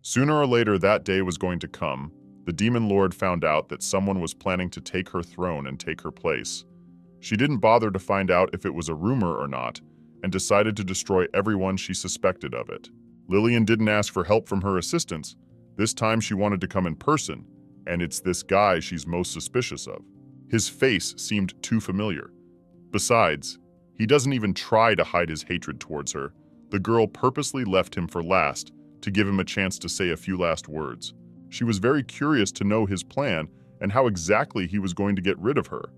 Sooner or later that day was going to come. The demon lord found out that someone was planning to take her throne and take her place. She didn't bother to find out if it was a rumor or not, and decided to destroy everyone she suspected of it. Lillian didn't ask for help from her assistants. This time she wanted to come in person, and it's this guy she's most suspicious of. His face seemed too familiar. Besides, he doesn't even try to hide his hatred towards her. The girl purposely left him for last, to give him a chance to say a few last words. She was very curious to know his plan and how exactly he was going to get rid of her.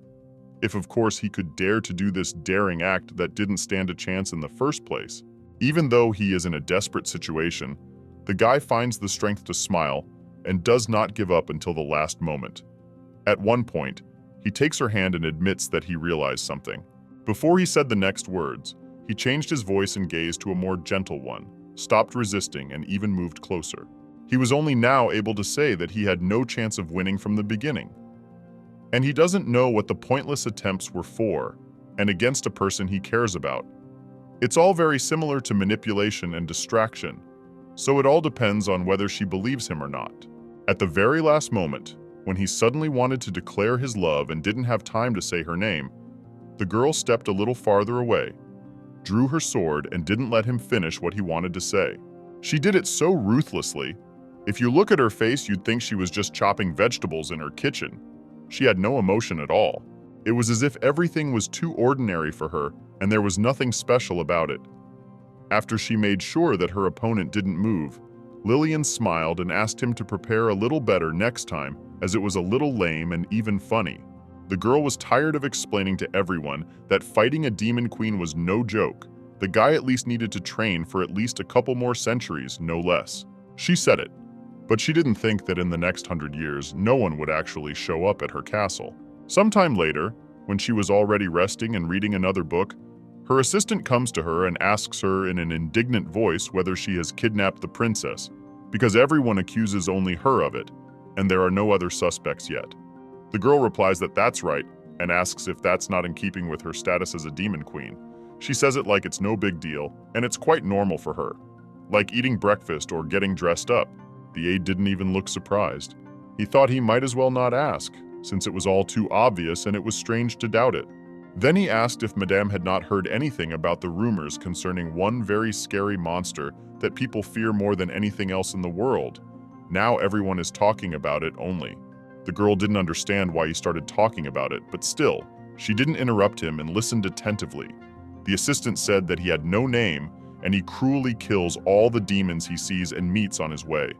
If of course he could dare to do this daring act that didn't stand a chance in the first place. Even though he is in a desperate situation, the guy finds the strength to smile and does not give up until the last moment. At one point, he takes her hand and admits that he realized something. Before he said the next words, he changed his voice and gaze to a more gentle one, stopped resisting, and even moved closer. He was only now able to say that he had no chance of winning from the beginning. And he doesn't know what the pointless attempts were for, and against a person he cares about. It's all very similar to manipulation and distraction, so it all depends on whether she believes him or not. At the very last moment, when he suddenly wanted to declare his love and didn't have time to say her name, the girl stepped a little farther away, drew her sword, and didn't let him finish what he wanted to say. She did it so ruthlessly. If you look at her face, you'd think she was just chopping vegetables in her kitchen. She had no emotion at all. It was as if everything was too ordinary for her, and there was nothing special about it. After she made sure that her opponent didn't move, Lillian smiled and asked him to prepare a little better next time, as it was a little lame and even funny. The girl was tired of explaining to everyone that fighting a demon queen was no joke. The guy at least needed to train for at least a couple more centuries, no less. She said it, but she didn't think that in the next 100 years, no one would actually show up at her castle. Sometime later, when she was already resting and reading another book, her assistant comes to her and asks her in an indignant voice whether she has kidnapped the princess, because everyone accuses only her of it, and there are no other suspects yet. The girl replies that that's right, and asks if that's not in keeping with her status as a demon queen. She says it like it's no big deal, and it's quite normal for her. Like eating breakfast or getting dressed up. The aide didn't even look surprised. He thought he might as well not ask, since it was all too obvious and it was strange to doubt it. Then he asked if Madame had not heard anything about the rumors concerning one very scary monster that people fear more than anything else in the world. Now everyone is talking about it only. The girl didn't understand why he started talking about it, but still, she didn't interrupt him and listened attentively. The assistant said that he had no name, and he cruelly kills all the demons he sees and meets on his way.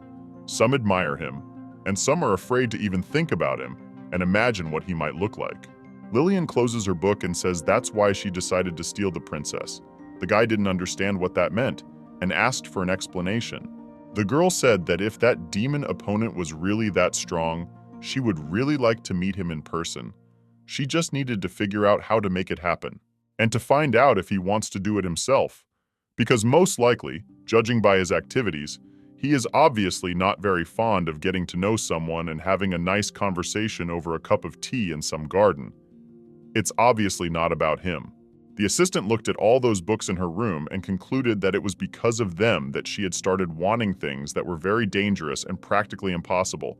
Some admire him, and some are afraid to even think about him and imagine what he might look like. Lillian closes her book and says that's why she decided to steal the princess. The guy didn't understand what that meant and asked for an explanation. The girl said that if that demon opponent was really that strong, she would really like to meet him in person. She just needed to figure out how to make it happen, and to find out if he wants to do it himself. Because most likely, judging by his activities, he is obviously not very fond of getting to know someone and having a nice conversation over a cup of tea in some garden. It's obviously not about him. The assistant looked at all those books in her room and concluded that it was because of them that she had started wanting things that were very dangerous and practically impossible.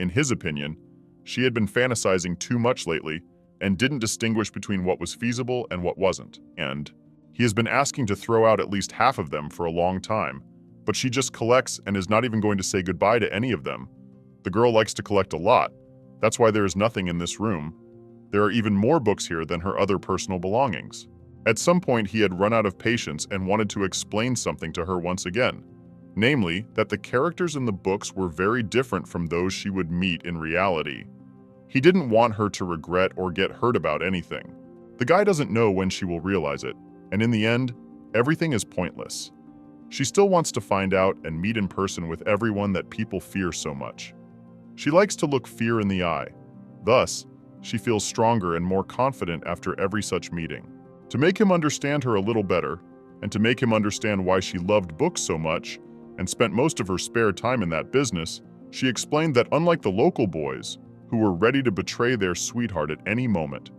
In his opinion, she had been fantasizing too much lately and didn't distinguish between what was feasible and what wasn't. And he has been asking to throw out at least half of them for a long time, but she just collects and is not even going to say goodbye to any of them. The girl likes to collect a lot. That's why there is nothing in this room. There are even more books here than her other personal belongings. At some point, he had run out of patience and wanted to explain something to her once again. Namely, that the characters in the books were very different from those she would meet in reality. He didn't want her to regret or get hurt about anything. The guy doesn't know when she will realize it, and in the end, everything is pointless. She still wants to find out and meet in person with everyone that people fear so much. She likes to look fear in the eye. Thus, she feels stronger and more confident after every such meeting. To make him understand her a little better, and to make him understand why she loved books so much, and spent most of her spare time in that business, she explained that unlike the local boys, who were ready to betray their sweetheart at any moment,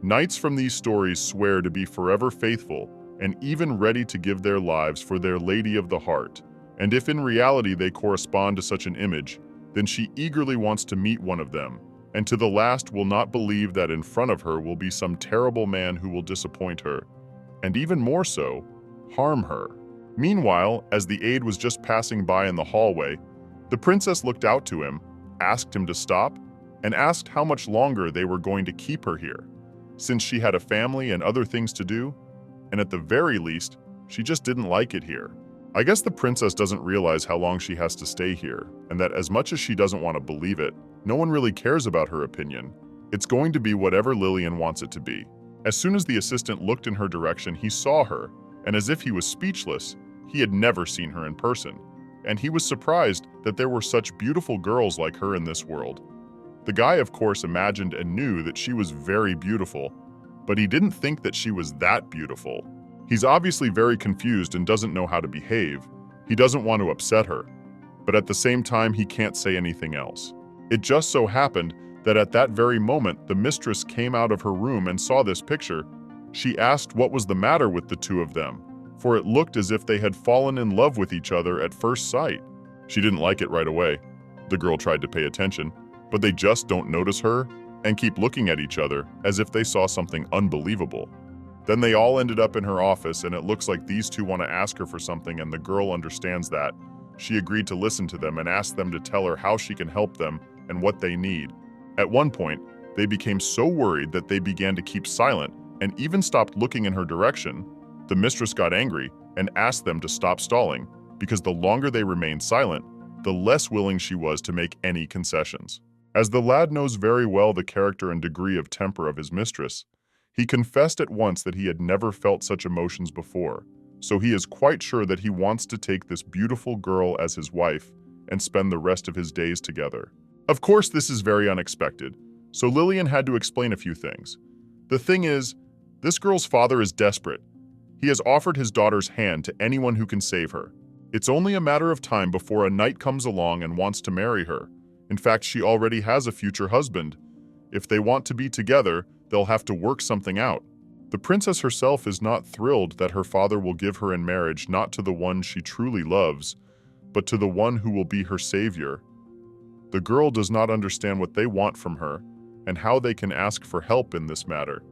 knights from these stories swear to be forever faithful and even ready to give their lives for their lady of the heart, And if in reality they correspond to such an image, then she eagerly wants to meet one of them, and to the last will not believe that in front of her will be some terrible man who will disappoint her, and even more so, harm her. Meanwhile, as the aide was just passing by in the hallway, the princess looked out to him, asked him to stop, and asked how much longer they were going to keep her here, since she had a family and other things to do, and at the very least, she just didn't like it here. I guess the princess doesn't realize how long she has to stay here, and that as much as she doesn't want to believe it, no one really cares about her opinion. It's going to be whatever Lillian wants it to be. As soon as the assistant looked in her direction, he saw her, and as if he was speechless, he had never seen her in person, and he was surprised that there were such beautiful girls like her in this world. The guy, of course, imagined and knew that she was very beautiful, but he didn't think that she was that beautiful. He's obviously very confused and doesn't know how to behave. He doesn't want to upset her, but at the same time, he can't say anything else. It just so happened that at that very moment, the mistress came out of her room and saw this picture. She asked what was the matter with the two of them, for it looked as if they had fallen in love with each other at first sight. She didn't like it right away. The girl tried to pay attention, but they just don't notice her and keep looking at each other as if they saw something unbelievable. Then they all ended up in her office, and it looks like these two want to ask her for something, and the girl understands that. She agreed to listen to them and asked them to tell her how she can help them and what they need. At one point, they became so worried that they began to keep silent and even stopped looking in her direction. The mistress got angry and asked them to stop stalling, because the longer they remained silent, the less willing she was to make any concessions. As the lad knows very well the character and degree of temper of his mistress, he confessed at once that he had never felt such emotions before, so he is quite sure that he wants to take this beautiful girl as his wife and spend the rest of his days together. Of course, this is very unexpected, so Lillian had to explain a few things. The thing is, this girl's father is desperate. He has offered his daughter's hand to anyone who can save her. It's only a matter of time before a knight comes along and wants to marry her. In fact, she already has a future husband. If they want to be together, they'll have to work something out. The princess herself is not thrilled that her father will give her in marriage not to the one she truly loves, but to the one who will be her savior. The girl does not understand what they want from her and how they can ask for help in this matter.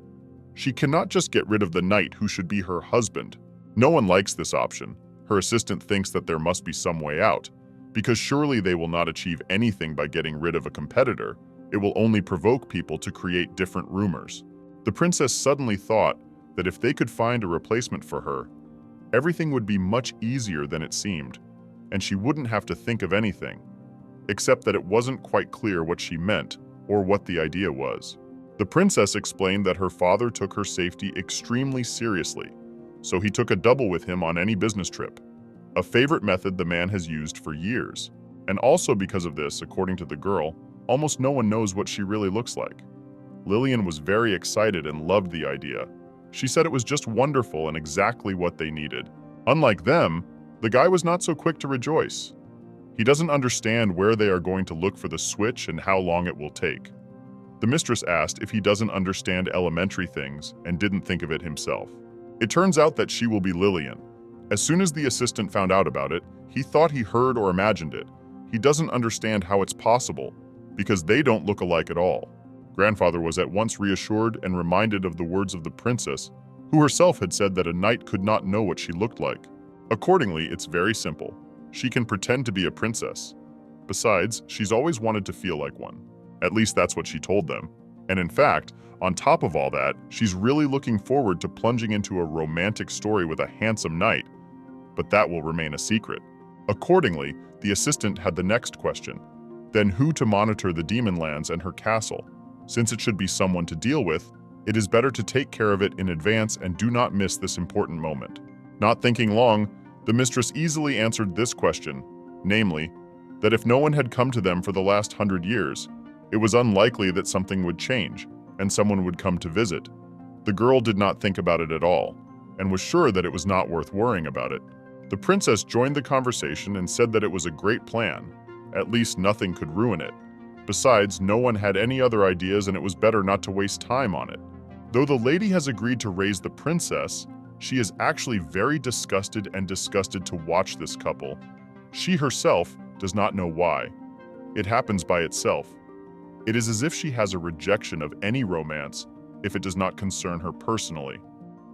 She cannot just get rid of the knight who should be her husband. No one likes this option. Her assistant thinks that there must be some way out, because surely they will not achieve anything by getting rid of a competitor. It will only provoke people to create different rumors. The princess suddenly thought that if they could find a replacement for her, everything would be much easier than it seemed, and she wouldn't have to think of anything, except that it wasn't quite clear what she meant or what the idea was. The princess explained that her father took her safety extremely seriously, so he took a double with him on any business trip, a favorite method the man has used for years. And also because of this, according to the girl, almost no one knows what she really looks like. Lillian was very excited and loved the idea. She said it was just wonderful and exactly what they needed. Unlike them, the guy was not so quick to rejoice. He doesn't understand where they are going to look for the switch and how long it will take. The mistress asked if he doesn't understand elementary things and didn't think of it himself. It turns out that she will be Lillian. As soon as the assistant found out about it, he thought he heard or imagined it. He doesn't understand how it's possible, because they don't look alike at all. Grandfather was at once reassured and reminded of the words of the princess, who herself had said that a knight could not know what she looked like. Accordingly, it's very simple. She can pretend to be a princess. Besides, she's always wanted to feel like one. At least that's what she told them. And in fact, on top of all that, she's really looking forward to plunging into a romantic story with a handsome knight. But that will remain a secret. Accordingly, the assistant had the next question. Then who to monitor the demon lands and her castle? Since it should be someone to deal with, it is better to take care of it in advance and do not miss this important moment. Not thinking long, the mistress easily answered this question, namely, that if no one had come to them for the last 100 years, it was unlikely that something would change and someone would come to visit. The girl did not think about it at all and was sure that it was not worth worrying about it. The princess joined the conversation and said that it was a great plan. At least nothing could ruin it. Besides, no one had any other ideas and it was better not to waste time on it. Though the lady has agreed to raise the princess, she is actually very disgusted to watch this couple, She herself does not know why. It happens by itself. It is as if she has a rejection of any romance if it does not concern her personally.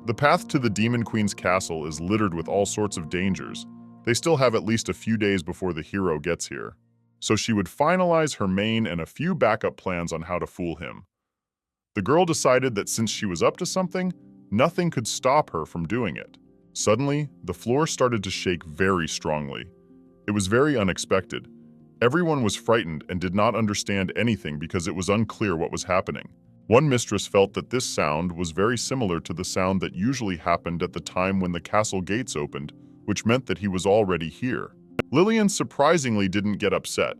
The path to the Demon Queen's castle is littered with all sorts of dangers. They still have at least a few days before the hero gets here. So she would finalize her main and a few backup plans on how to fool him. The girl decided that since she was up to something, nothing could stop her from doing it. Suddenly, the floor started to shake very strongly. It was very unexpected. Everyone was frightened and did not understand anything because it was unclear what was happening. One mistress felt that this sound was very similar to the sound that usually happened at the time when the castle gates opened, which meant that he was already here. Lillian surprisingly didn't get upset.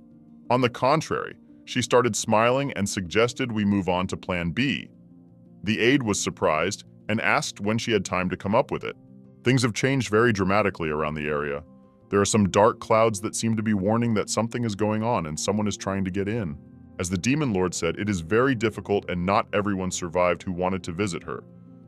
On the contrary, she started smiling and suggested we move on to Plan B. The aide was surprised and asked when she had time to come up with it. Things have changed very dramatically around the area. There are some dark clouds that seem to be warning that something is going on and someone is trying to get in. As the Demon Lord said, it is very difficult and not everyone survived who wanted to visit her.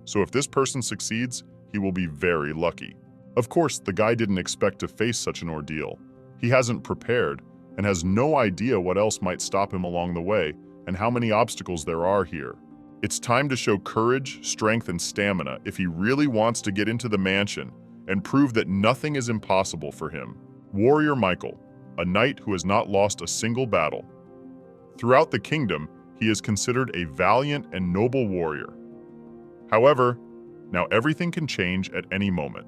So if this person succeeds, he will be very lucky. Of course, the guy didn't expect to face such an ordeal. He hasn't prepared and has no idea what else might stop him along the way and how many obstacles there are here. It's time to show courage, strength, and stamina if he really wants to get into the mansion and prove that nothing is impossible for him. Warrior Michael, a knight who has not lost a single battle. Throughout the kingdom, he is considered a valiant and noble warrior. However, now everything can change at any moment.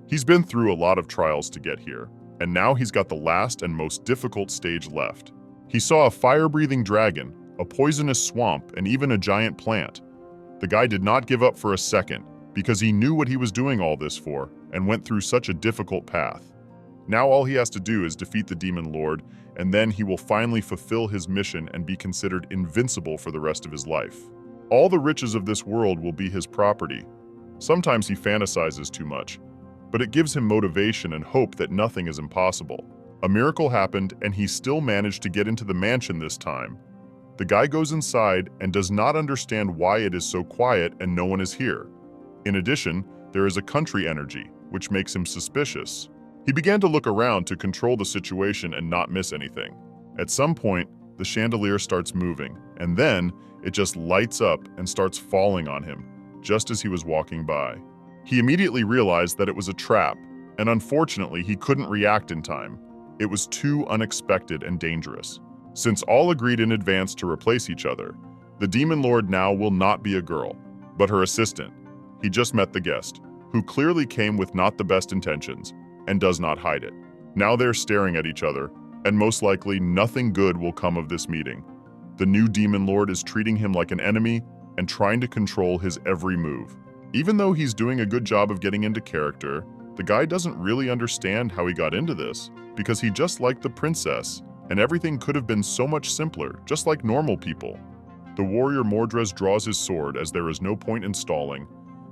He's been through a lot of trials to get here, and now he's got the last and most difficult stage left. He saw a fire-breathing dragon, a poisonous swamp, and even a giant plant. The guy did not give up for a second because he knew what he was doing all this for and went through such a difficult path. Now all he has to do is defeat the Demon Lord, and then he will finally fulfill his mission and be considered invincible for the rest of his life. All the riches of this world will be his property. Sometimes he fantasizes too much, but it gives him motivation and hope that nothing is impossible. A miracle happened, and he still managed to get into the mansion this time. The guy goes inside and does not understand why it is so quiet and no one is here. In addition, there is a country energy, which makes him suspicious. He began to look around to control the situation and not miss anything. At some point, the chandelier starts moving, and then it just lights up and starts falling on him, just as he was walking by. He immediately realized that it was a trap, and unfortunately, he couldn't react in time. It was too unexpected and dangerous. Since all agreed in advance to replace each other, the Demon Lord now will not be a girl, but her assistant. He just met the guest, who clearly came with not the best intentions, and does not hide it. Now they're staring at each other, and most likely nothing good will come of this meeting. The new Demon Lord is treating him like an enemy and trying to control his every move. Even though he's doing a good job of getting into character, the guy doesn't really understand how he got into this, because he just liked the princess, and everything could have been so much simpler, just like normal people. The warrior Mordres draws his sword as there is no point in stalling.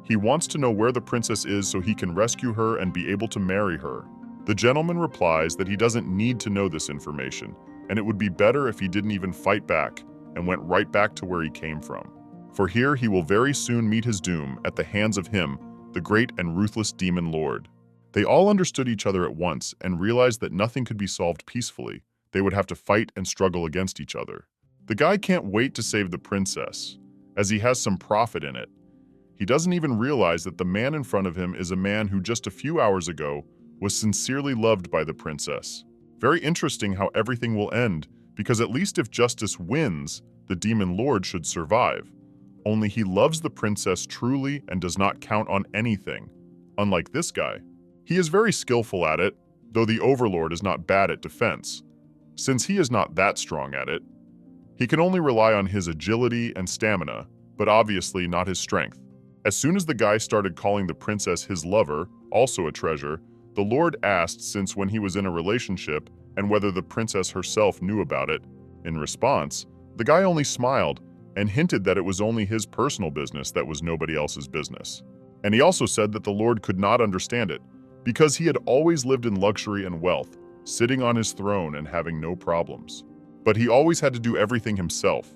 He wants to know where the princess is so he can rescue her and be able to marry her. The gentleman replies that he doesn't need to know this information, and it would be better if he didn't even fight back and went right back to where he came from. For here he will very soon meet his doom at the hands of him, the great and ruthless Demon Lord. They all understood each other at once and realized that nothing could be solved peacefully. They would have to fight and struggle against each other. The guy can't wait to save the princess, as he has some profit in it. He doesn't even realize that the man in front of him is a man who just a few hours ago was sincerely loved by the princess. Very interesting how everything will end, because at least if justice wins, the Demon Lord should survive. Only he loves the princess truly and does not count on anything, unlike this guy. He is very skillful at it, though the Overlord is not bad at defense. Since he is not that strong at it, he can only rely on his agility and stamina, but obviously not his strength. As soon as the guy started calling the princess his lover, also a treasure, the Lord asked since when he was in a relationship and whether the princess herself knew about it. In response, the guy only smiled and hinted that it was only his personal business that was nobody else's business. And he also said that the Lord could not understand it, because he had always lived in luxury and wealth, sitting on his throne and having no problems. But he always had to do everything himself.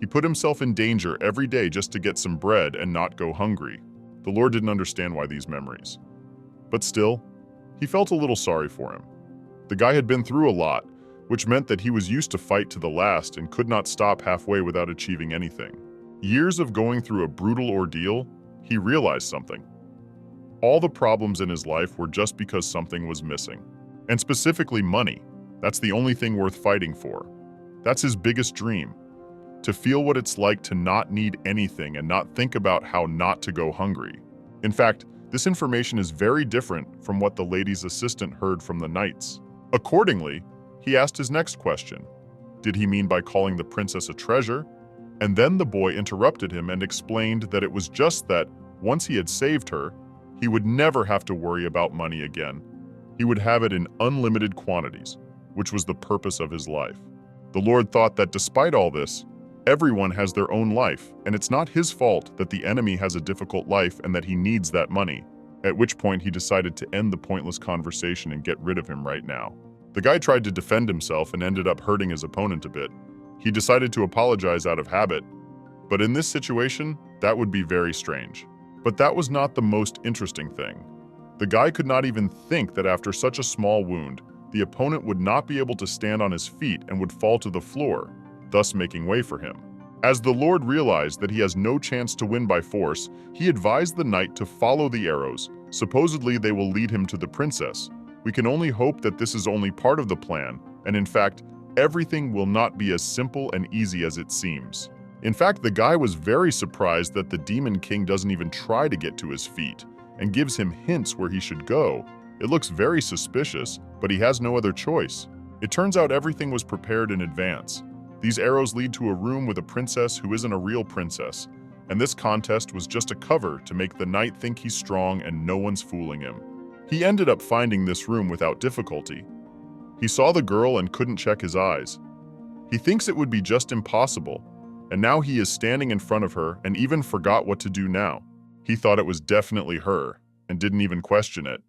He put himself in danger every day just to get some bread and not go hungry. The Lord didn't understand why these memories. But still, he felt a little sorry for him. The guy had been through a lot, which meant that he was used to fight to the last and could not stop halfway without achieving anything. Years of going through a brutal ordeal, he realized something. All the problems in his life were just because something was missing. And specifically money. That's the only thing worth fighting for. That's his biggest dream. To feel what it's like to not need anything and not think about how not to go hungry. In fact, this information is very different from what the lady's assistant heard from the knights. Accordingly, he asked his next question. Did he mean by calling the princess a treasure? And then the boy interrupted him and explained that it was just that, once he had saved her, he would never have to worry about money again. He would have it in unlimited quantities, which was the purpose of his life. The Lord thought that despite all this, everyone has their own life, and it's not his fault that the enemy has a difficult life and that he needs that money, at which point he decided to end the pointless conversation and get rid of him right now. The guy tried to defend himself and ended up hurting his opponent a bit. He decided to apologize out of habit, but in this situation, that would be very strange. But that was not the most interesting thing. The guy could not even think that after such a small wound, the opponent would not be able to stand on his feet and would fall to the floor, thus making way for him. As the Lord realized that he has no chance to win by force, he advised the knight to follow the arrows. Supposedly, they will lead him to the princess. We can only hope that this is only part of the plan, and in fact, everything will not be as simple and easy as it seems. In fact, the guy was very surprised that the Demon King doesn't even try to get to his feet, and gives him hints where he should go. It looks very suspicious, but he has no other choice. It turns out everything was prepared in advance. These arrows lead to a room with a princess who isn't a real princess, and this contest was just a cover to make the knight think he's strong and no one's fooling him. He ended up finding this room without difficulty. He saw the girl and couldn't check his eyes. He thinks it would be just impossible, and now he is standing in front of her and even forgot what to do now. He thought it was definitely her, and didn't even question it.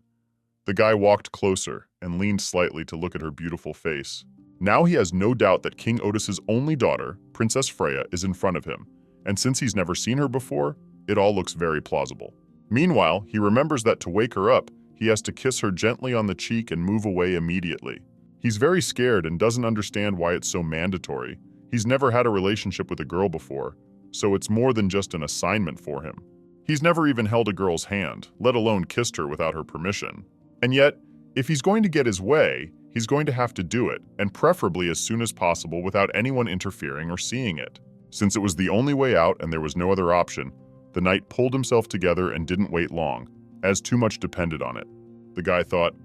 The guy walked closer and leaned slightly to look at her beautiful face. Now he has no doubt that King Otis's only daughter, Princess Freya, is in front of him, and since he's never seen her before, it all looks very plausible. Meanwhile, he remembers that to wake her up, he has to kiss her gently on the cheek and move away immediately. He's very scared and doesn't understand why it's so mandatory. He's never had a relationship with a girl before, so it's more than just an assignment for him. He's never even held a girl's hand, let alone kissed her without her permission. And yet, if he's going to get his way, he's going to have to do it, and preferably as soon as possible without anyone interfering or seeing it. Since it was the only way out and there was no other option, the knight pulled himself together and didn't wait long, as too much depended on it. The guy thought,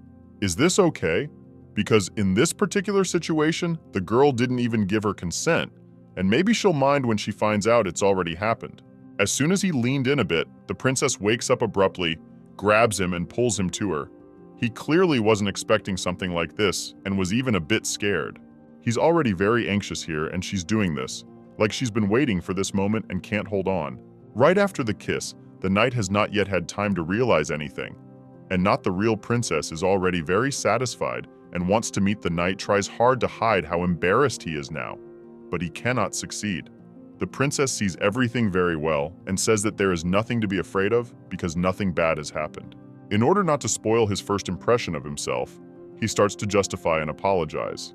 is this okay? Because in this particular situation, the girl didn't even give her consent, and maybe she'll mind when she finds out it's already happened. As soon as he leaned in a bit, the princess wakes up abruptly, grabs him and pulls him to her. He clearly wasn't expecting something like this and was even a bit scared. He's already very anxious here and she's doing this, like she's been waiting for this moment and can't hold on. Right after the kiss, the knight has not yet had time to realize anything, and not the real princess is already very satisfied and wants to meet the knight, tries hard to hide how embarrassed he is now, but he cannot succeed. The princess sees everything very well and says that there is nothing to be afraid of because nothing bad has happened. In order not to spoil his first impression of himself, he starts to justify and apologize.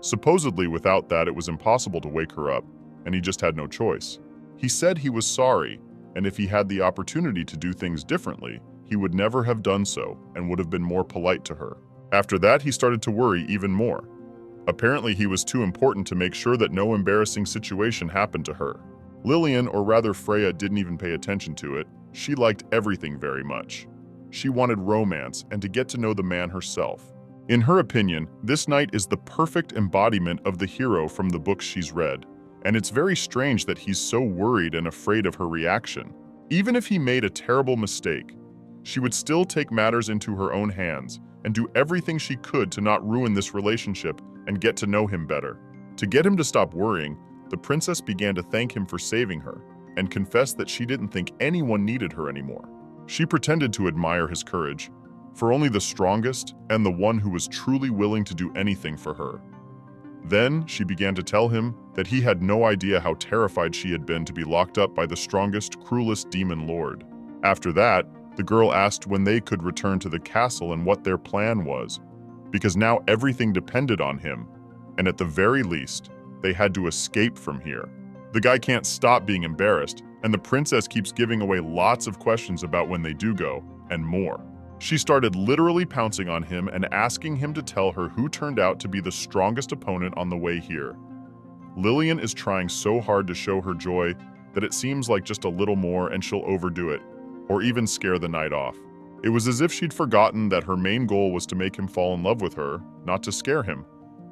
Supposedly without that it was impossible to wake her up, and he just had no choice. He said he was sorry, and if he had the opportunity to do things differently, he would never have done so and would have been more polite to her. After that, he started to worry even more. Apparently, he was too important to make sure that no embarrassing situation happened to her. Lillian, or rather Freya, didn't even pay attention to it. She liked everything very much. She wanted romance and to get to know the man herself. In her opinion, this knight is the perfect embodiment of the hero from the books she's read, and it's very strange that he's so worried and afraid of her reaction. Even if he made a terrible mistake, she would still take matters into her own hands and do everything she could to not ruin this relationship and get to know him better. To get him to stop worrying, the princess began to thank him for saving her and confessed that she didn't think anyone needed her anymore. She pretended to admire his courage, for only the strongest and the one who was truly willing to do anything for her. Then she began to tell him that he had no idea how terrified she had been to be locked up by the strongest, cruelest demon lord. After that, the girl asked when they could return to the castle and what their plan was. because now everything depended on him, and at the very least, they had to escape from here. The guy can't stop being embarrassed, and the princess keeps giving away lots of questions about when they do go, and more. She started literally pouncing on him and asking him to tell her who turned out to be the strongest opponent on the way here. Lillian is trying so hard to show her joy that it seems like just a little more and she'll overdo it, or even scare the night off. It was as if she'd forgotten that her main goal was to make him fall in love with her, not to scare him.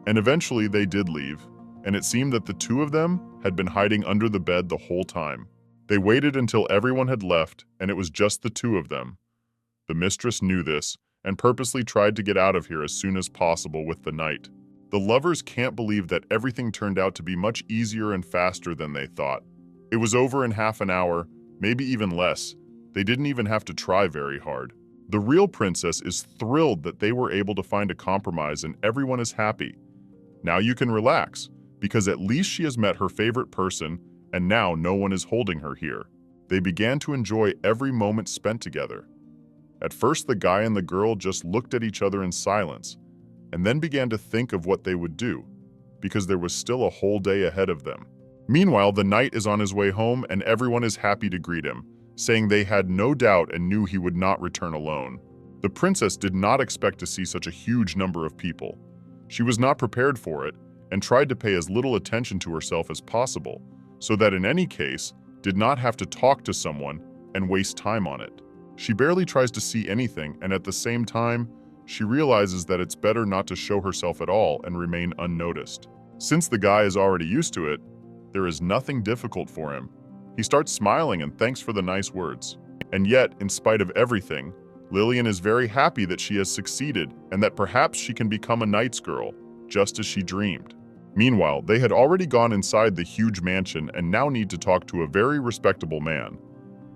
And eventually they did leave, and it seemed that the two of them had been hiding under the bed the whole time. They waited until everyone had left, and it was just the two of them. The mistress knew this, and purposely tried to get out of here as soon as possible with the night. The lovers can't believe that everything turned out to be much easier and faster than they thought. It was over in half an hour, maybe even less. They didn't even have to try very hard. The real princess is thrilled that they were able to find a compromise and everyone is happy. Now you can relax, because at least she has met her favorite person, and now no one is holding her here. They began to enjoy every moment spent together. At first, the guy and the girl just looked at each other in silence, and then began to think of what they would do, because there was still a whole day ahead of them. Meanwhile, the knight is on his way home, and everyone is happy to greet him, saying they had no doubt and knew he would not return alone. The princess did not expect to see such a huge number of people. She was not prepared for it, and tried to pay as little attention to herself as possible, so that in any case, did not have to talk to someone and waste time on it. She barely tries to see anything, and at the same time, she realizes that it's better not to show herself at all and remain unnoticed. Since the guy is already used to it, there is nothing difficult for him. He starts smiling and thanks for the nice words. And yet, in spite of everything, Lillian is very happy that she has succeeded and that perhaps she can become a knight's girl, just as she dreamed. Meanwhile, they had already gone inside the huge mansion and now need to talk to a very respectable man.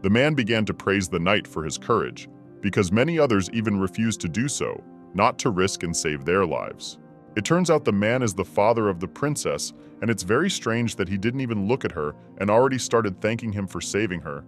The man began to praise the knight for his courage, because many others even refused to do so, not to risk and save their lives. It turns out the man is the father of the princess, and it's very strange that he didn't even look at her and already started thanking him for saving her.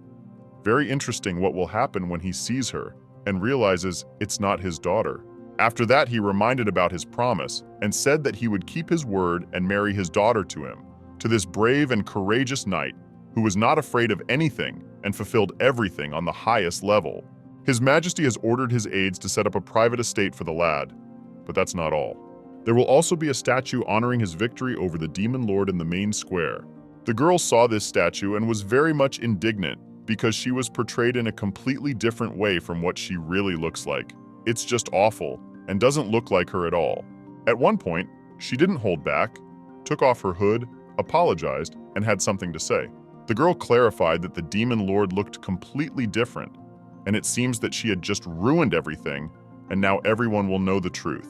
Very interesting what will happen when he sees her and realizes it's not his daughter. After that, he reminded about his promise and said that he would keep his word and marry his daughter to him, to this brave and courageous knight who was not afraid of anything and fulfilled everything on the highest level. His Majesty has ordered his aides to set up a private estate for the lad, but that's not all. There will also be a statue honoring his victory over the Demon Lord in the main square. The girl saw this statue and was very much indignant because she was portrayed in a completely different way from what she really looks like. It's just awful and doesn't look like her at all. At one point, she didn't hold back, took off her hood, apologized, and had something to say. The girl clarified that the Demon Lord looked completely different, and it seems that she had just ruined everything, and now everyone will know the truth.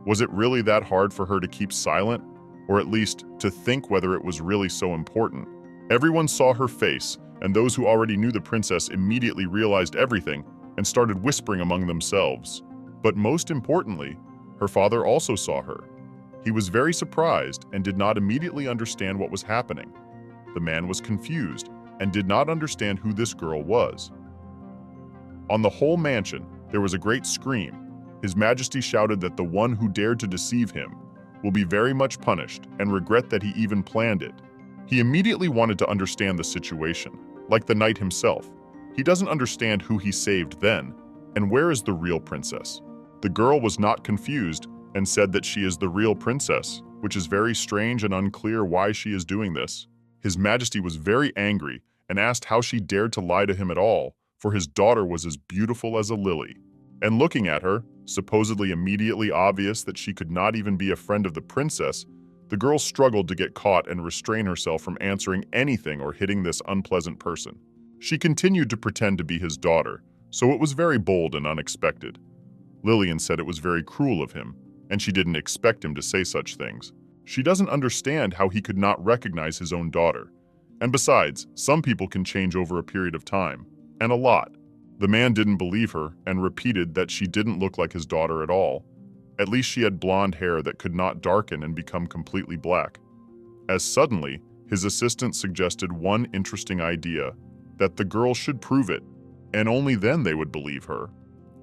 Was it really that hard for her to keep silent, or at least to think whether it was really so important? Everyone saw her face, and those who already knew the princess immediately realized everything and started whispering among themselves. But most importantly, her father also saw her. He was very surprised and did not immediately understand what was happening. The man was confused and did not understand who this girl was. On the whole mansion, there was a great scream. His Majesty shouted that the one who dared to deceive him will be very much punished and regret that he even planned it. He immediately wanted to understand the situation, like the knight himself. He doesn't understand who he saved then, and where is the real princess? The girl was not confused and said that she is the real princess, which is very strange and unclear why she is doing this. His Majesty was very angry and asked how she dared to lie to him at all, for his daughter was as beautiful as a lily. And looking at her, supposedly immediately obvious that she could not even be a friend of the princess, the girl struggled to get caught and restrain herself from answering anything or hitting this unpleasant person. She continued to pretend to be his daughter, so it was very bold and unexpected. Lillian said it was very cruel of him, and she didn't expect him to say such things. She doesn't understand how he could not recognize his own daughter. And besides, some people can change over a period of time, and a lot. The man didn't believe her and repeated that she didn't look like his daughter at all. At least she had blonde hair that could not darken and become completely black. As suddenly, his assistant suggested one interesting idea, that the girl should prove it, and only then they would believe her.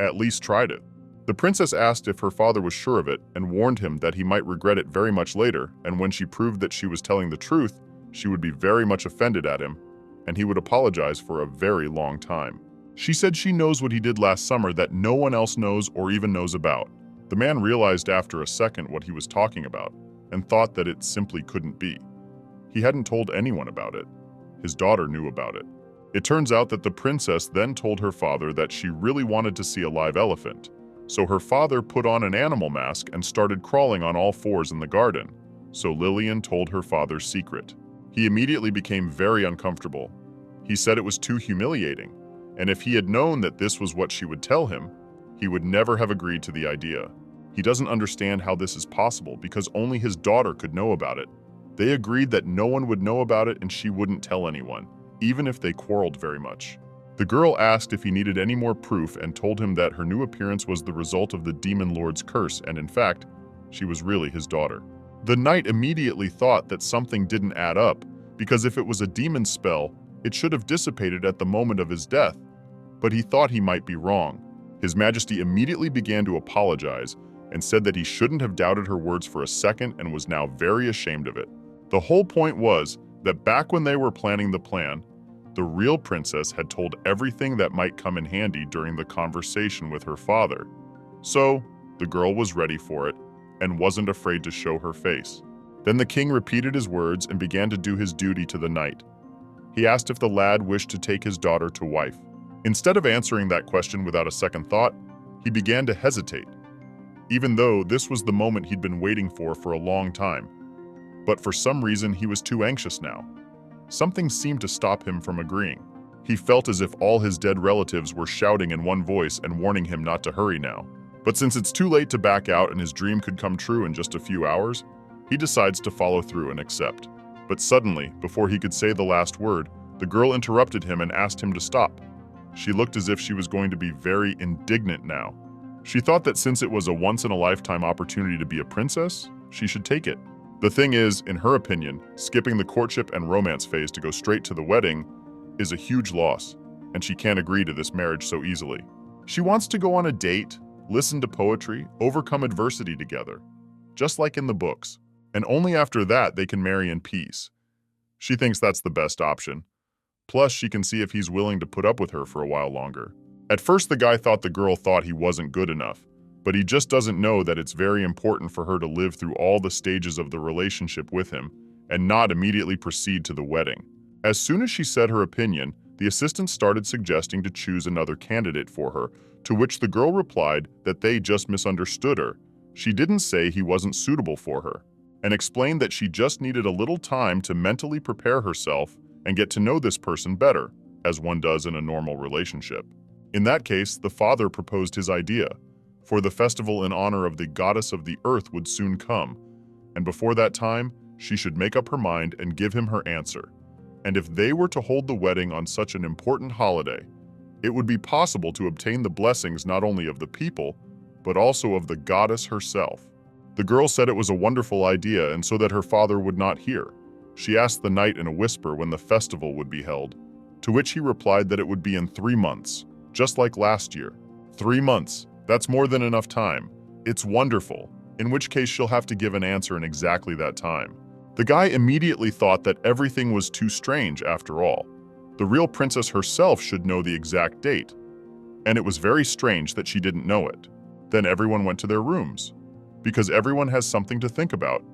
At least tried it. The princess asked if her father was sure of it and warned him that he might regret it very much later, and when she proved that she was telling the truth, she would be very much offended at him, and he would apologize for a very long time. She said she knows what he did last summer that no one else knows or even knows about. The man realized after a second what he was talking about and thought that it simply couldn't be. He hadn't told anyone about it. His daughter knew about it. It turns out that the princess then told her father that she really wanted to see a live elephant. So her father put on an animal mask and started crawling on all fours in the garden. So Lillian told her father's secret. He immediately became very uncomfortable. He said it was too humiliating, and if he had known that this was what she would tell him, he would never have agreed to the idea. He doesn't understand how this is possible because only his daughter could know about it. They agreed that no one would know about it and she wouldn't tell anyone, even if they quarreled very much. The girl asked if he needed any more proof and told him that her new appearance was the result of the demon lord's curse, and in fact, she was really his daughter. The knight immediately thought that something didn't add up, because if it was a demon spell, it should have dissipated at the moment of his death, but he thought he might be wrong. His Majesty immediately began to apologize and said that he shouldn't have doubted her words for a second and was now very ashamed of it. The whole point was that back when they were planning the plan, the real princess had told everything that might come in handy during the conversation with her father. So, the girl was ready for it and wasn't afraid to show her face. Then the king repeated his words and began to do his duty to the knight. He asked if the lad wished to take his daughter to wife. Instead of answering that question without a second thought, he began to hesitate, even though this was the moment he'd been waiting for a long time. But for some reason, he was too anxious now. Something seemed to stop him from agreeing. He felt as if all his dead relatives were shouting in one voice and warning him not to hurry now. But since it's too late to back out and his dream could come true in just a few hours, he decides to follow through and accept. But suddenly, before he could say the last word, the girl interrupted him and asked him to stop. She looked as if she was going to be very indignant now. She thought that since it was a once-in-a-lifetime opportunity to be a princess, she should take it. The thing is, in her opinion, skipping the courtship and romance phase to go straight to the wedding is a huge loss, and she can't agree to this marriage so easily. She wants to go on a date, listen to poetry, overcome adversity together, just like in the books, and only after that they can marry in peace. She thinks that's the best option. Plus, she can see if he's willing to put up with her for a while longer. At first, the guy thought the girl thought he wasn't good enough, but he just doesn't know that it's very important for her to live through all the stages of the relationship with him and not immediately proceed to the wedding. As soon as she said her opinion, the assistant started suggesting to choose another candidate for her, to which the girl replied that they just misunderstood her. She didn't say he wasn't suitable for her, and explained that she just needed a little time to mentally prepare herself and get to know this person better, as one does in a normal relationship. In that case, the father proposed his idea, for the festival in honor of the goddess of the earth would soon come, and before that time, she should make up her mind and give him her answer. And if they were to hold the wedding on such an important holiday, it would be possible to obtain the blessings not only of the people, but also of the goddess herself. The girl said it was a wonderful idea, and so that her father would not hear, she asked the knight in a whisper when the festival would be held, to which he replied that it would be in 3 months, just like last year. 3 months. That's more than enough time. It's wonderful, in which case she'll have to give an answer in exactly that time. The guy immediately thought that everything was too strange after all. The real princess herself should know the exact date, and it was very strange that she didn't know it. Then everyone went to their rooms, because everyone has something to think about.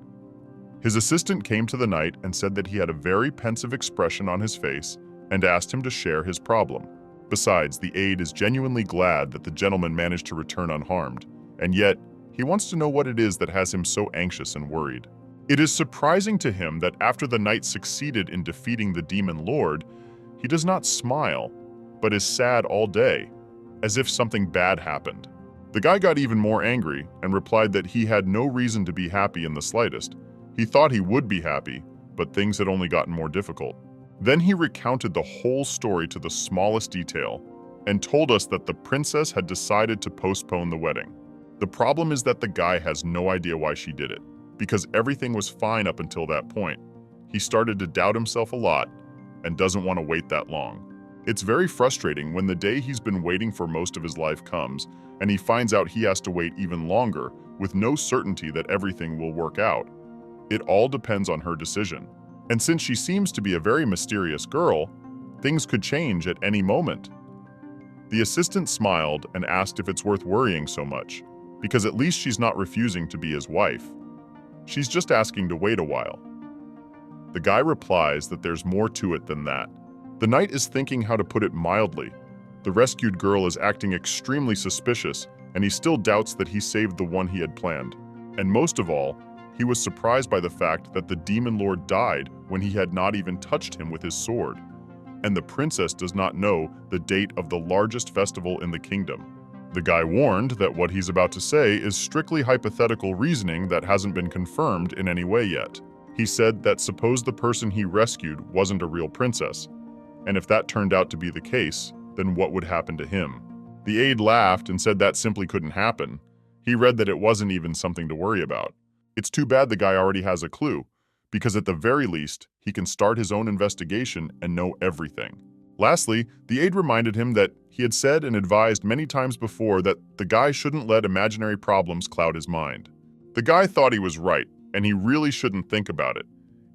His assistant came to the knight and said that he had a very pensive expression on his face and asked him to share his problem. Besides, the aide is genuinely glad that the gentleman managed to return unharmed, and yet he wants to know what it is that has him so anxious and worried. It is surprising to him that after the knight succeeded in defeating the demon lord, he does not smile, but is sad all day, as if something bad happened. The guy got even more angry and replied that he had no reason to be happy in the slightest. He thought he would be happy, but things had only gotten more difficult. Then he recounted the whole story to the smallest detail and told us that the princess had decided to postpone the wedding. The problem is that the guy has no idea why she did it, because everything was fine up until that point. He started to doubt himself a lot and doesn't want to wait that long. It's very frustrating when the day he's been waiting for most of his life comes, and he finds out he has to wait even longer, with no certainty that everything will work out. It all depends on her decision. And since she seems to be a very mysterious girl, things could change at any moment. The assistant smiled and asked if it's worth worrying so much, because at least she's not refusing to be his wife. She's just asking to wait a while. The guy replies that there's more to it than that. The knight is thinking how to put it mildly. The rescued girl is acting extremely suspicious, and he still doubts that he saved the one he had planned. And most of all, he was surprised by the fact that the demon lord died when he had not even touched him with his sword. And the princess does not know the date of the largest festival in the kingdom. The guy warned that what he's about to say is strictly hypothetical reasoning that hasn't been confirmed in any way yet. He said that suppose the person he rescued wasn't a real princess, and if that turned out to be the case, then what would happen to him? The aide laughed and said that simply couldn't happen. He read that it wasn't even something to worry about. It's too bad the guy already has a clue, because at the very least, he can start his own investigation and know everything. Lastly, the aide reminded him that he had said and advised many times before that the guy shouldn't let imaginary problems cloud his mind. The guy thought he was right, and he really shouldn't think about it.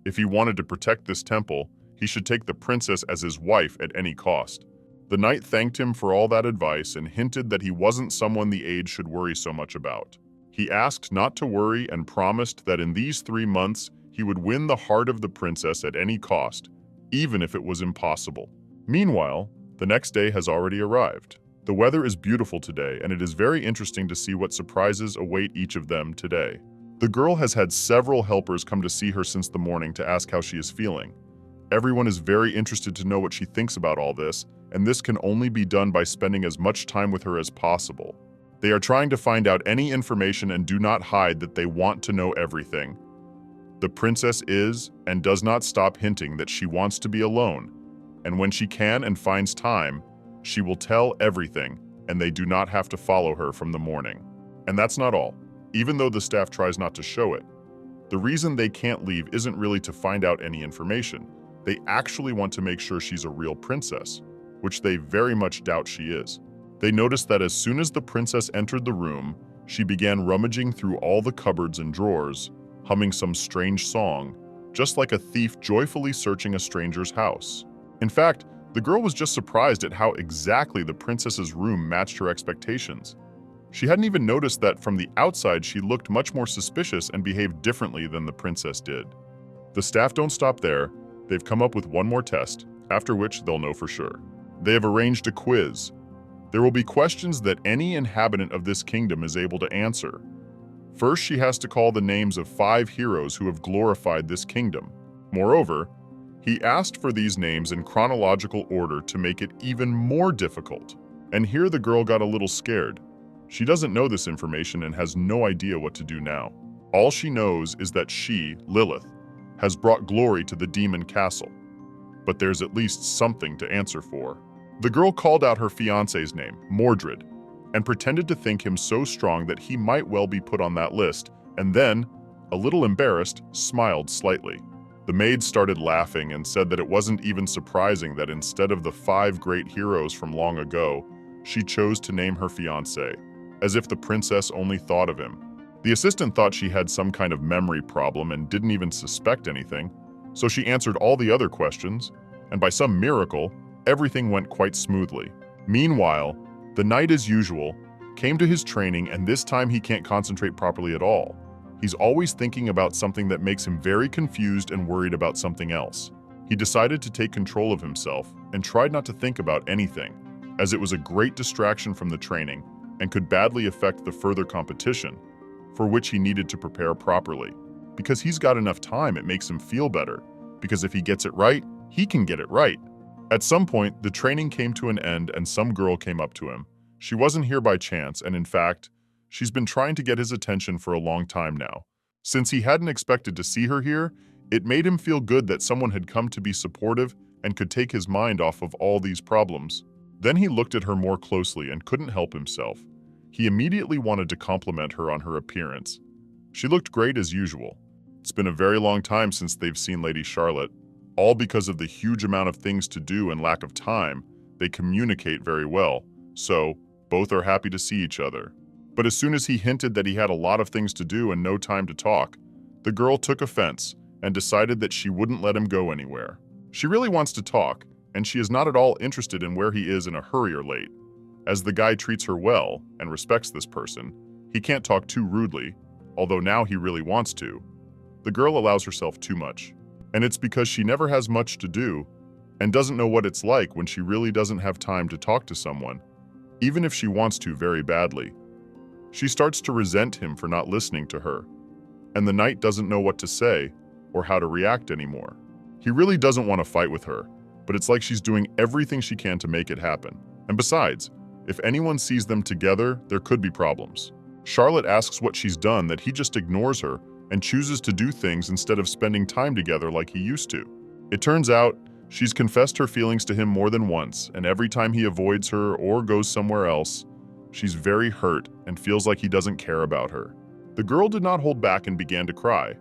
If he wanted to protect this temple, he should take the princess as his wife at any cost. The knight thanked him for all that advice and hinted that he wasn't someone the aide should worry so much about. He asked not to worry and promised that in these 3 months, he would win the heart of the princess at any cost, even if it was impossible. Meanwhile, the next day has already arrived. The weather is beautiful today, and it is very interesting to see what surprises await each of them today. The girl has had several helpers come to see her since the morning to ask how she is feeling. Everyone is very interested to know what she thinks about all this, and this can only be done by spending as much time with her as possible. They are trying to find out any information and do not hide that they want to know everything. The princess is and does not stop hinting that she wants to be alone, and when she can and finds time, she will tell everything, and they do not have to follow her from the morning. And that's not all. Even though the staff tries not to show it, the reason they can't leave isn't really to find out any information. They actually want to make sure she's a real princess, which they very much doubt she is. They noticed that as soon as the princess entered the room, she began rummaging through all the cupboards and drawers, humming some strange song, just like a thief joyfully searching a stranger's house. In fact, the girl was just surprised at how exactly the princess's room matched her expectations. She hadn't even noticed that from the outside she looked much more suspicious and behaved differently than the princess did. The staff don't stop there. They've come up with one more test, after which they'll know for sure. They have arranged a quiz. There will be questions that any inhabitant of this kingdom is able to answer. First, she has to call the names of 5 heroes who have glorified this kingdom. Moreover, he asked for these names in chronological order to make it even more difficult. And here the girl got a little scared. She doesn't know this information and has no idea what to do now. All she knows is that she, Lilith, has brought glory to the demon castle. But there's at least something to answer for. The girl called out her fiancé's name, Mordred, and pretended to think him so strong that he might well be put on that list, and then, a little embarrassed, smiled slightly. The maid started laughing and said that it wasn't even surprising that instead of the 5 great heroes from long ago, she chose to name her fiancé, as if the princess only thought of him. The assistant thought she had some kind of memory problem and didn't even suspect anything, so she answered all the other questions, and by some miracle, everything went quite smoothly. Meanwhile, the knight, as usual, came to his training, and this time he can't concentrate properly at all. He's always thinking about something that makes him very confused and worried about something else. He decided to take control of himself and tried not to think about anything, as it was a great distraction from the training and could badly affect the further competition, for which he needed to prepare properly. Because he's got enough time, it makes him feel better, because if he gets it right, he can get it right. At some point, the training came to an end and some girl came up to him. She wasn't here by chance, and in fact, she's been trying to get his attention for a long time now. Since he hadn't expected to see her here, it made him feel good that someone had come to be supportive and could take his mind off of all these problems. Then he looked at her more closely and couldn't help himself. He immediately wanted to compliment her on her appearance. She looked great as usual. It's been a very long time since they've seen Lady Charlotte. All because of the huge amount of things to do and lack of time, they communicate very well, so both are happy to see each other. But as soon as he hinted that he had a lot of things to do and no time to talk, the girl took offense and decided that she wouldn't let him go anywhere. She really wants to talk, and she is not at all interested in where he is in a hurry or late. As the guy treats her well and respects this person, he can't talk too rudely, although now he really wants to. The girl allows herself too much. And it's because she never has much to do and doesn't know what it's like when she really doesn't have time to talk to someone, even if she wants to very badly. She starts to resent him for not listening to her, and the knight doesn't know what to say or how to react anymore. He really doesn't want to fight with her, but it's like she's doing everything she can to make it happen. And besides, if anyone sees them together, there could be problems. Charlotte asks what she's done that he just ignores her and chooses to do things instead of spending time together like he used to. It turns out, she's confessed her feelings to him more than once, and every time he avoids her or goes somewhere else, she's very hurt and feels like he doesn't care about her. The girl did not hold back and began to cry.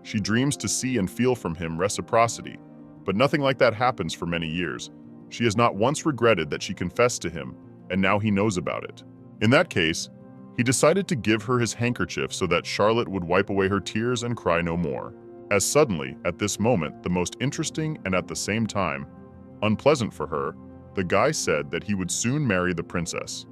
She dreams to see and feel from him reciprocity, but nothing like that happens for many years. She has not once regretted that she confessed to him, and now he knows about it. In that case, he decided to give her his handkerchief so that Charlotte would wipe away her tears and cry no more. As suddenly, at this moment, the most interesting and at the same time unpleasant for her, the guy said that he would soon marry the princess,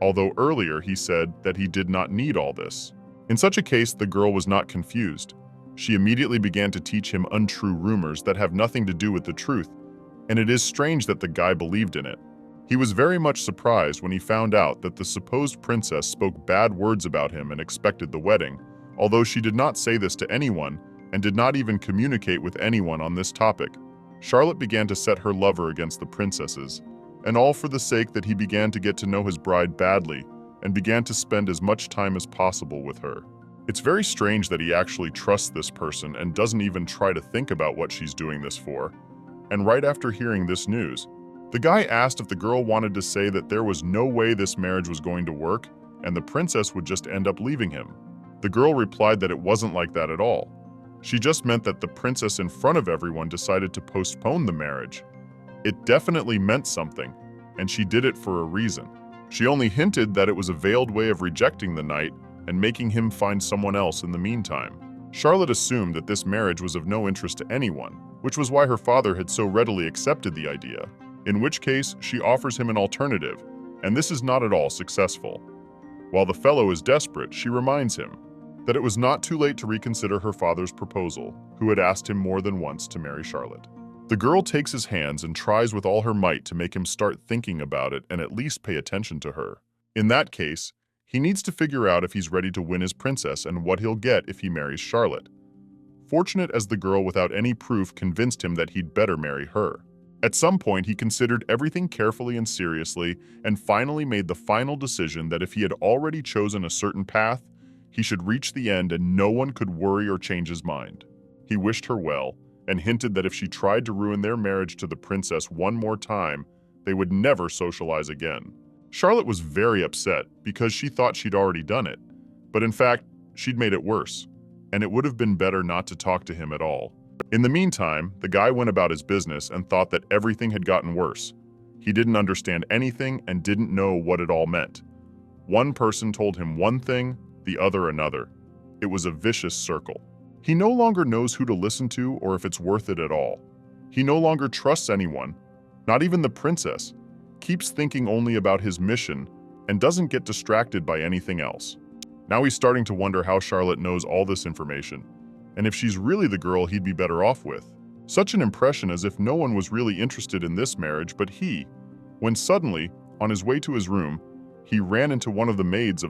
although earlier he said that he did not need all this. In such a case, the girl was not confused. She immediately began to teach him untrue rumors that have nothing to do with the truth, and it is strange that the guy believed in it. He was very much surprised when he found out that the supposed princess spoke bad words about him and expected the wedding, although she did not say this to anyone and did not even communicate with anyone on this topic. Charlotte began to set her lover against the princesses, and all for the sake that he began to get to know his bride badly and began to spend as much time as possible with her. It's very strange that he actually trusts this person and doesn't even try to think about what she's doing this for. And right after hearing this news, the guy asked if the girl wanted to say that there was no way this marriage was going to work and the princess would just end up leaving him. The girl replied that it wasn't like that at all. She just meant that the princess in front of everyone decided to postpone the marriage. It definitely meant something, and she did it for a reason. She only hinted that it was a veiled way of rejecting the knight and making him find someone else in the meantime. Charlotte assumed that this marriage was of no interest to anyone, which was why her father had so readily accepted the idea, in which case she offers him an alternative, and this is not at all successful. While the fellow is desperate, she reminds him that it was not too late to reconsider her father's proposal, who had asked him more than once to marry Charlotte. The girl takes his hands and tries with all her might to make him start thinking about it and at least pay attention to her. In that case, he needs to figure out if he's ready to win his princess and what he'll get if he marries Charlotte. Fortunate as the girl without any proof convinced him that he'd better marry her. At some point, he considered everything carefully and seriously and finally made the final decision that if he had already chosen a certain path, he should reach the end and no one could worry or change his mind. He wished her well and hinted that if she tried to ruin their marriage to the princess one more time, they would never socialize again. Charlotte was very upset because she thought she'd already done it, but in fact, she'd made it worse, and it would have been better not to talk to him at all. In the meantime, the guy went about his business and thought that everything had gotten worse. He didn't understand anything and didn't know what it all meant. One person told him one thing, the other another. It was a vicious circle. He no longer knows who to listen to or if it's worth it at all. He no longer trusts anyone, not even the princess, keeps thinking only about his mission, and doesn't get distracted by anything else. Now he's starting to wonder how Charlotte knows all this information, and if she's really the girl he'd be better off with. Such an impression as if no one was really interested in this marriage but he, when suddenly, on his way to his room, he ran into one of the maids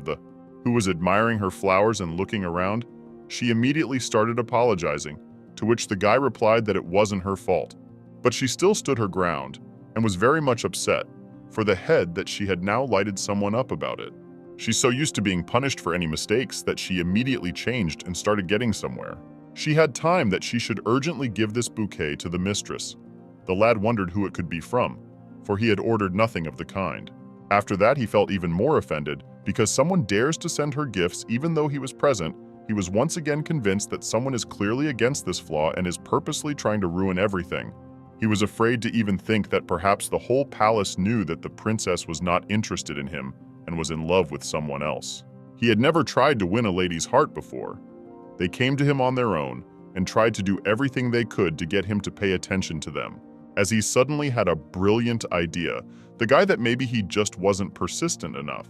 who was admiring her flowers and looking around. She immediately started apologizing, to which the guy replied that it wasn't her fault. But she still stood her ground and was very much upset for the head that she had now lighted someone up about it. She's so used to being punished for any mistakes that she immediately changed and started getting somewhere. She had time that she should urgently give this bouquet to the mistress. The lad wondered who it could be from, for he had ordered nothing of the kind. After that, he felt even more offended because someone dares to send her gifts even though he was present. He was once again convinced that someone is clearly against this flaw and is purposely trying to ruin everything. He was afraid to even think that perhaps the whole palace knew that the princess was not interested in him and was in love with someone else. He had never tried to win a lady's heart before. They came to him on their own and tried to do everything they could to get him to pay attention to them. As he suddenly had a brilliant idea, the guy that maybe he just wasn't persistent enough.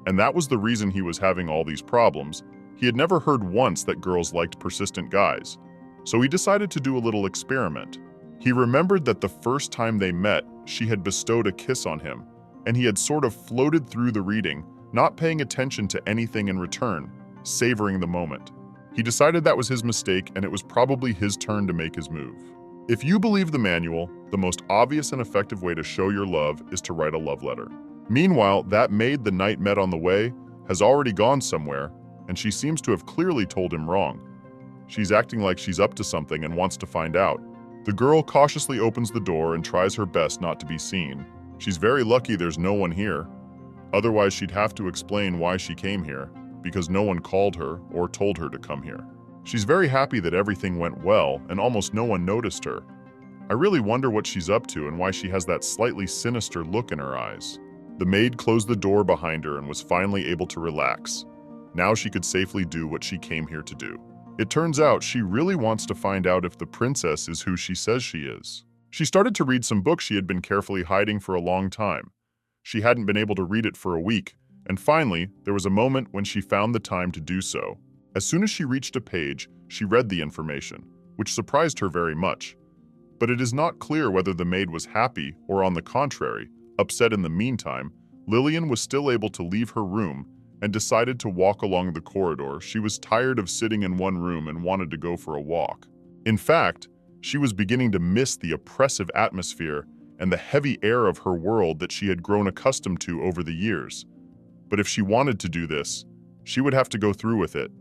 And that was the reason he was having all these problems. He had never heard once that girls liked persistent guys. So he decided to do a little experiment. He remembered that the first time they met, she had bestowed a kiss on him, and he had sort of floated through the reading, not paying attention to anything in return, savoring the moment. He decided that was his mistake, and it was probably his turn to make his move. If you believe the manual, the most obvious and effective way to show your love is to write a love letter. Meanwhile, that maid the knight met on the way has already gone somewhere, and she seems to have clearly told him wrong. She's acting like she's up to something and wants to find out. The girl cautiously opens the door and tries her best not to be seen. She's very lucky there's no one here. Otherwise, she'd have to explain why she came here, because no one called her or told her to come here. She's very happy that everything went well and almost no one noticed her. I really wonder what she's up to and why she has that slightly sinister look in her eyes. The maid closed the door behind her and was finally able to relax. Now she could safely do what she came here to do. It turns out she really wants to find out if the princess is who she says she is. She started to read some books she had been carefully hiding for a long time. She hadn't been able to read it for a week, and finally, there was a moment when she found the time to do so. As soon as she reached a page, she read the information, which surprised her very much. But it is not clear whether the maid was happy or, on the contrary, upset. In the meantime, Lillian was still able to leave her room and decided to walk along the corridor. She was tired of sitting in one room and wanted to go for a walk. In fact, she was beginning to miss the oppressive atmosphere and the heavy air of her world that she had grown accustomed to over the years. But if she wanted to do this, she would have to go through with it,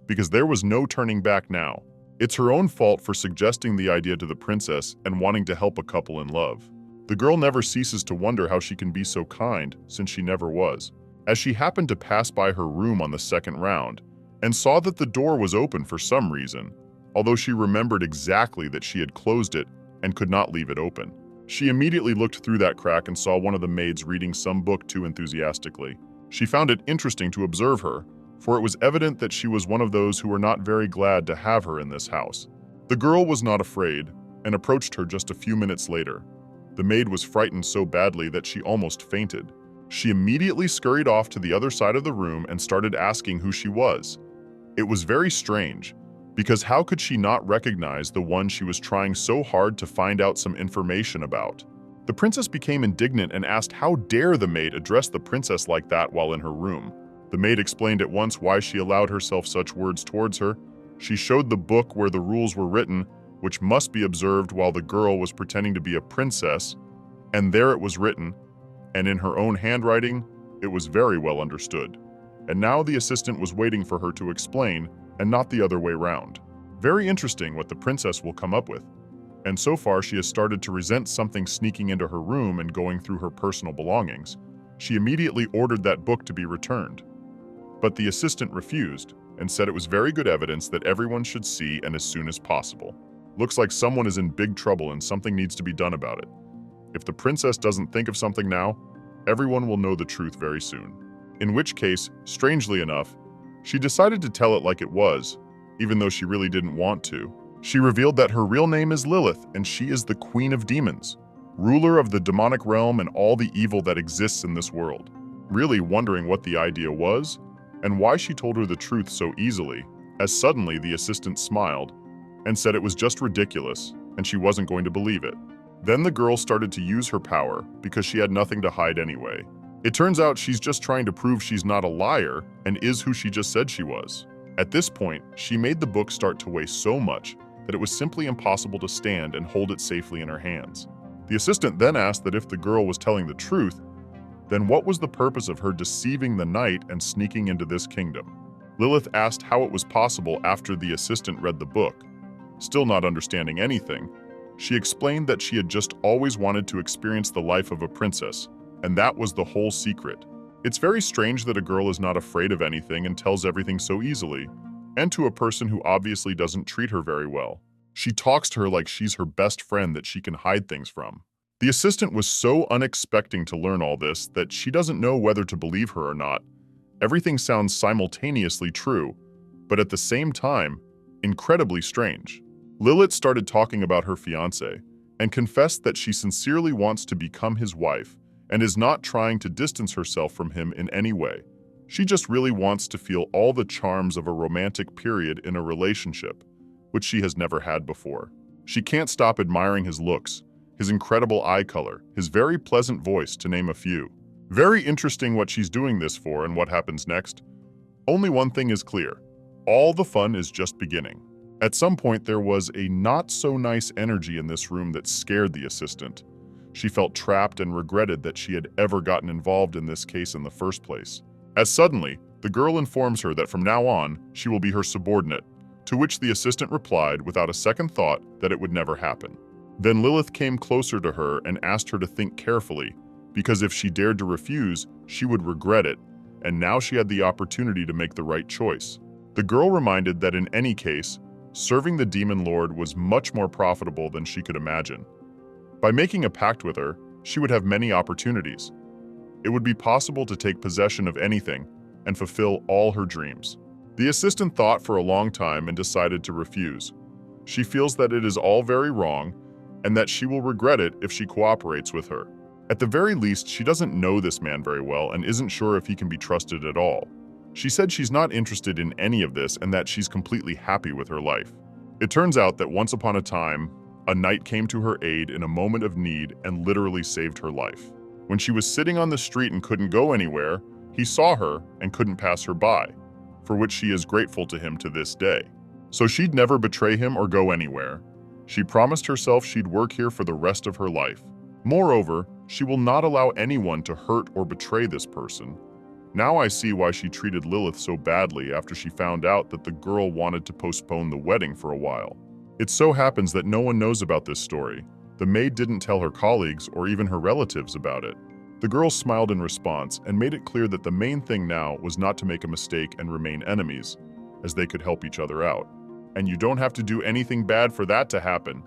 because there was no turning back now. It's her own fault for suggesting the idea to the princess and wanting to help a couple in love. The girl never ceases to wonder how she can be so kind, since she never was. As she happened to pass by her room on the second round, and saw that the door was open for some reason, although she remembered exactly that she had closed it and could not leave it open. She immediately looked through that crack and saw one of the maids reading some book too enthusiastically. She found it interesting to observe her, for it was evident that she was one of those who were not very glad to have her in this house. The girl was not afraid, and approached her just a few minutes later. The maid was frightened so badly that she almost fainted. She immediately scurried off to the other side of the room and started asking who she was. It was very strange, because how could she not recognize the one she was trying so hard to find out some information about? The princess became indignant and asked how dare the maid address the princess like that while in her room. The maid explained at once why she allowed herself such words towards her. She showed the book where the rules were written, which must be observed while the girl was pretending to be a princess, and there it was written, and in her own handwriting, it was very well understood. And now the assistant was waiting for her to explain, and not the other way round. Very interesting what the princess will come up with. And so far she has started to resent something sneaking into her room and going through her personal belongings. She immediately ordered that book to be returned. But the assistant refused and said it was very good evidence that everyone should see and as soon as possible. Looks like someone is in big trouble and something needs to be done about it. If the princess doesn't think of something now, everyone will know the truth very soon. In which case, strangely enough, she decided to tell it like it was, even though she really didn't want to. She revealed that her real name is Lilith and she is the Queen of Demons, ruler of the demonic realm and all the evil that exists in this world. Really wondering what the idea was and why she told her the truth so easily, as suddenly the assistant smiled and said it was just ridiculous and she wasn't going to believe it. Then the girl started to use her power because she had nothing to hide anyway. It turns out she's just trying to prove she's not a liar and is who she just said she was. At this point, she made the book start to weigh so much that it was simply impossible to stand and hold it safely in her hands. The assistant then asked that if the girl was telling the truth, then what was the purpose of her deceiving the knight and sneaking into this kingdom? Lilith asked how it was possible after the assistant read the book. Still not understanding anything, she explained that she had just always wanted to experience the life of a princess, and that was the whole secret. It's very strange that a girl is not afraid of anything and tells everything so easily, and to a person who obviously doesn't treat her very well. She talks to her like she's her best friend that she can hide things from. The assistant was so unexpecting to learn all this that she doesn't know whether to believe her or not. Everything sounds simultaneously true, but at the same time, incredibly strange. Lilith started talking about her fiancé and confessed that she sincerely wants to become his wife and is not trying to distance herself from him in any way. She just really wants to feel all the charms of a romantic period in a relationship, which she has never had before. She can't stop admiring his looks, his incredible eye color, his very pleasant voice, to name a few. Very interesting what she's doing this for and what happens next. Only one thing is clear. All the fun is just beginning. At some point, there was a not-so-nice energy in this room that scared the assistant. She felt trapped and regretted that she had ever gotten involved in this case in the first place. As suddenly, the girl informs her that from now on, she will be her subordinate, to which the assistant replied without a second thought that it would never happen. Then Lilith came closer to her and asked her to think carefully, because if she dared to refuse, she would regret it, and now she had the opportunity to make the right choice. The girl reminded that in any case, serving the Demon Lord was much more profitable than she could imagine. By making a pact with her, she would have many opportunities. It would be possible to take possession of anything and fulfill all her dreams. The assistant thought for a long time and decided to refuse. She feels that it is all very wrong and that she will regret it if she cooperates with her. At the very least, she doesn't know this man very well and isn't sure if he can be trusted at all. She said she's not interested in any of this and that she's completely happy with her life. It turns out that once upon a time, a knight came to her aid in a moment of need and literally saved her life. When she was sitting on the street and couldn't go anywhere, he saw her and couldn't pass her by, for which she is grateful to him to this day. So she'd never betray him or go anywhere. She promised herself she'd work here for the rest of her life. Moreover, she will not allow anyone to hurt or betray this person. Now I see why she treated Lilith so badly after she found out that the girl wanted to postpone the wedding for a while. It so happens that no one knows about this story. The maid didn't tell her colleagues or even her relatives about it. The girl smiled in response and made it clear that the main thing now was not to make a mistake and remain enemies, as they could help each other out. And you don't have to do anything bad for that to happen.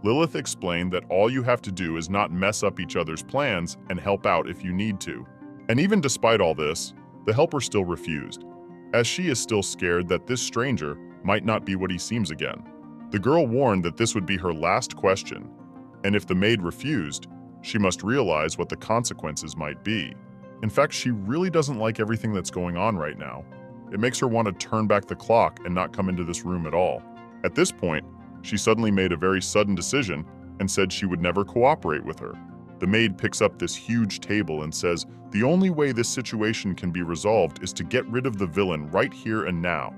Lilith explained that all you have to do is not mess up each other's plans and help out if you need to. And even despite all this, the helper still refused, as she is still scared that this stranger might not be what he seems again. The girl warned that this would be her last question, and if the maid refused, she must realize what the consequences might be. In fact, she really doesn't like everything that's going on right now. It makes her want to turn back the clock and not come into this room at all. At this point, she suddenly made a very sudden decision and said she would never cooperate with her. The maid picks up this huge table and says, the only way this situation can be resolved is to get rid of the villain right here and now.